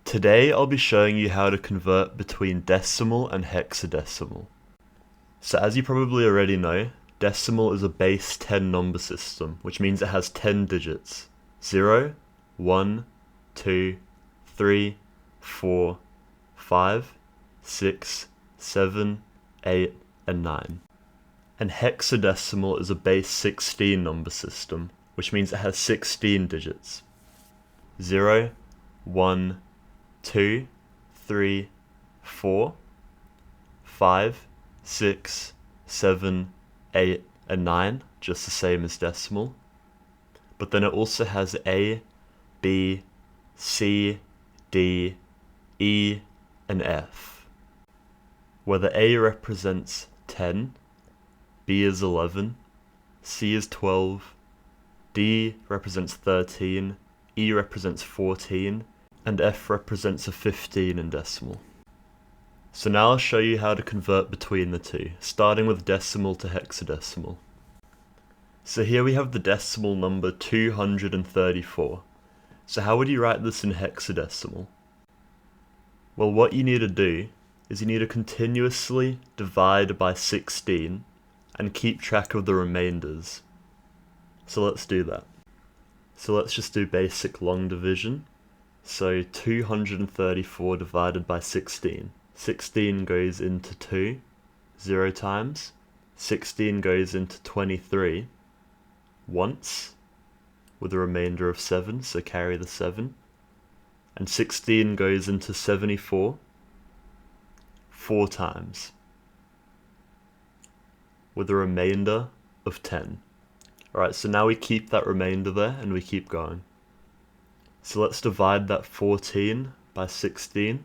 Today I'll be showing you how to convert between decimal and hexadecimal. So as you probably already know, decimal is a base 10 number system, which means it has 10 digits. 0, 1, 2, 3, 4, 5, 6, 7, 8, and 9. And hexadecimal is a base 16 number system, which means it has 16 digits. 0, 1, 2, 3, 4, 5, 6, 7, 8, and 9, just the same as decimal. But then it also has A, B, C, D, E, and F, where the A represents 10, B is 11, C is 12, D represents 13, E represents 14, and F represents a 15 in decimal. So now I'll show you how to convert between the two, starting with decimal to hexadecimal. So here we have the decimal number 234. So how would you write this in hexadecimal? Well, what you need to do is you need to continuously divide by 16 and keep track of the remainders. So let's do that. So let's just do basic long division. So 234 divided by 16. 16 goes into 2, 0 times. 16 goes into 23 once, with a remainder of 7, so carry the 7. And 16 goes into 74 4 times, with a remainder of 10. Alright, so now we keep that remainder there and we keep going. So let's divide that 14 by 16.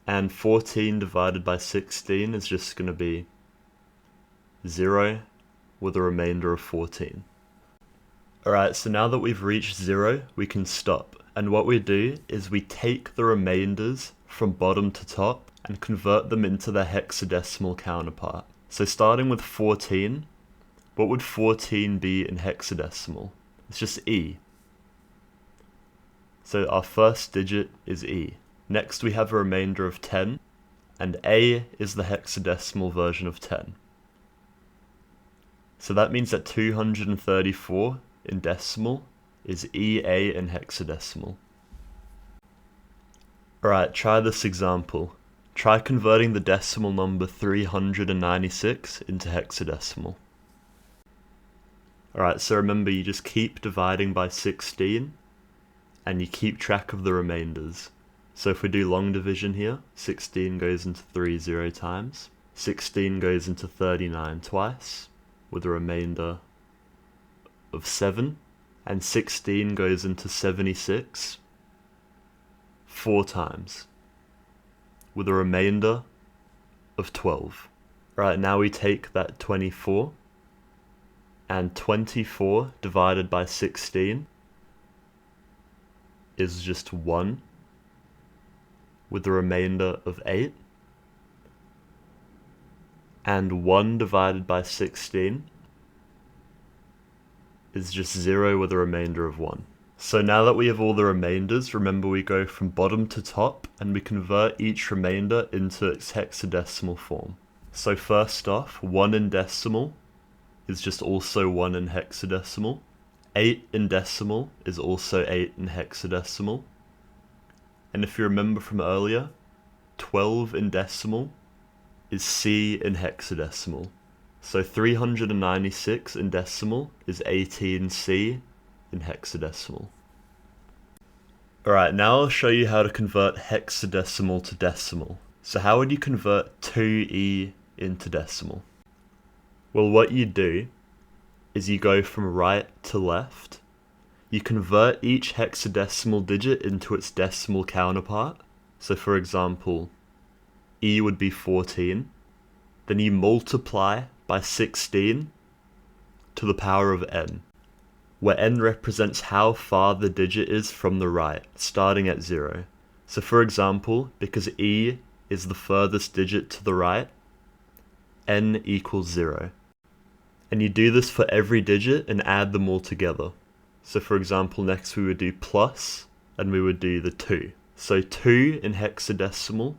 And 14 divided by 16 is just going to be 0 with a remainder of 14. Alright, so now that we've reached 0, we can stop. And what we do is we take the remainders from bottom to top and convert them into their hexadecimal counterpart. So starting with 14, what would 14 be in hexadecimal? It's just E. So our first digit is E. Next we have a remainder of 10, and A is the hexadecimal version of 10. So that means that 234 in decimal is EA in hexadecimal. Alright, try this example. Try converting the decimal number 396 into hexadecimal. Alright, so remember, you just keep dividing by 16 and you keep track of the remainders. So if we do long division here, 16 goes into 3 0 times, 16 goes into 39 twice, with a remainder of 7, and 16 goes into 76 4 times, with a remainder of 12. Right, now we take that 24, and 24 divided by 16 is just 1, with a remainder of 8, and 1 divided by 16 is just 0 with a remainder of 1. So now that we have all the remainders, remember we go from bottom to top and we convert each remainder into its hexadecimal form. So first off, 1 in decimal is just also 1 in hexadecimal. 8 in decimal is also 8 in hexadecimal. And if you remember from earlier, 12 in decimal is C in hexadecimal. So 396 in decimal is 18C in hexadecimal. Alright, now I'll show you how to convert hexadecimal to decimal. So how would you convert 2E into decimal? Well, what you do is you go from right to left. You convert each hexadecimal digit into its decimal counterpart. So for example, E would be 14. Then you multiply by 16 to the power of n, where n represents how far the digit is from the right, starting at 0. So for example, because E is the furthest digit to the right, n equals 0. And you do this for every digit and add them all together. So for example, next we would do plus, and we would do the 2. So 2 in hexadecimal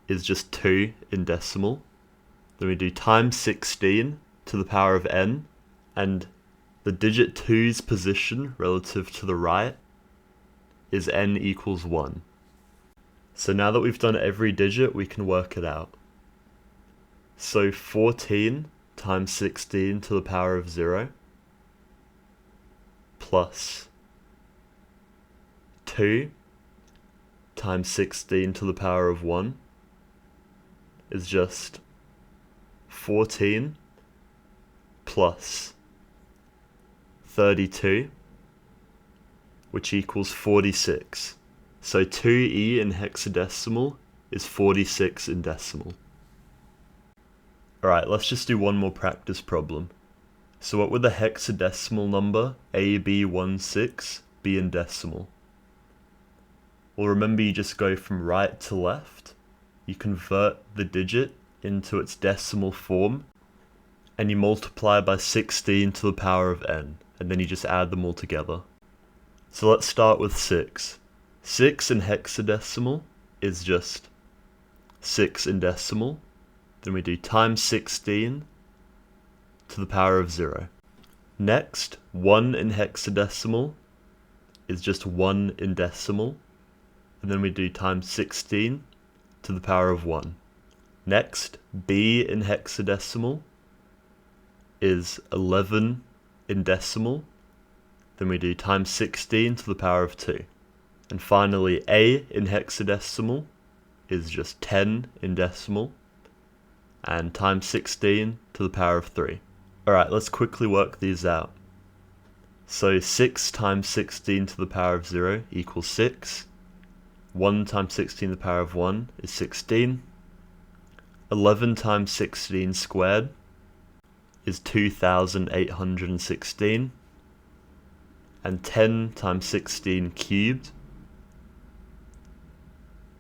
is just 2 in decimal. Then we do times 16 to the power of n, and the digit 2's position relative to the right is n equals 1. So now that we've done every digit, we can work it out. So 14 times 16 to the power of 0 plus 2 times 16 to the power of 1 is just 14 plus 32, which equals 46. So 2e in hexadecimal is 46 in decimal. Alright, let's just do one more practice problem. So what would the hexadecimal number AB16 be in decimal? Well, remember, you just go from right to left, you convert the digit into its decimal form, and you multiply by 16 to the power of n, and then you just add them all together. So let's start with 6. 6 in hexadecimal is just 6 in decimal. Then we do times 16 to the power of 0. Next, 1 in hexadecimal is just 1 in decimal. And then we do times 16 to the power of 1. Next, b in hexadecimal is 11 in decimal. Then we do times 16 to the power of 2. And finally, a in hexadecimal is just 10 in decimal, and times 16 to the power of 3. Alright, let's quickly work these out. So 6 times 16 to the power of 0 equals 6. 1 times 16 to the power of 1 is 16. 11 times 16 squared is 2,816. And 10 times 16 cubed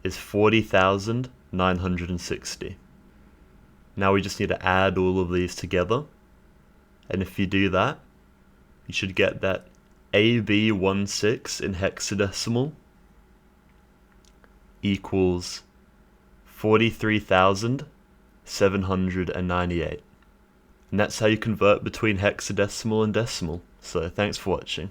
is 40,960. Now we just need to add all of these together. And if you do that, you should get that AB16 in hexadecimal equals 43,798. And that's how you convert between hexadecimal and decimal. So thanks for watching.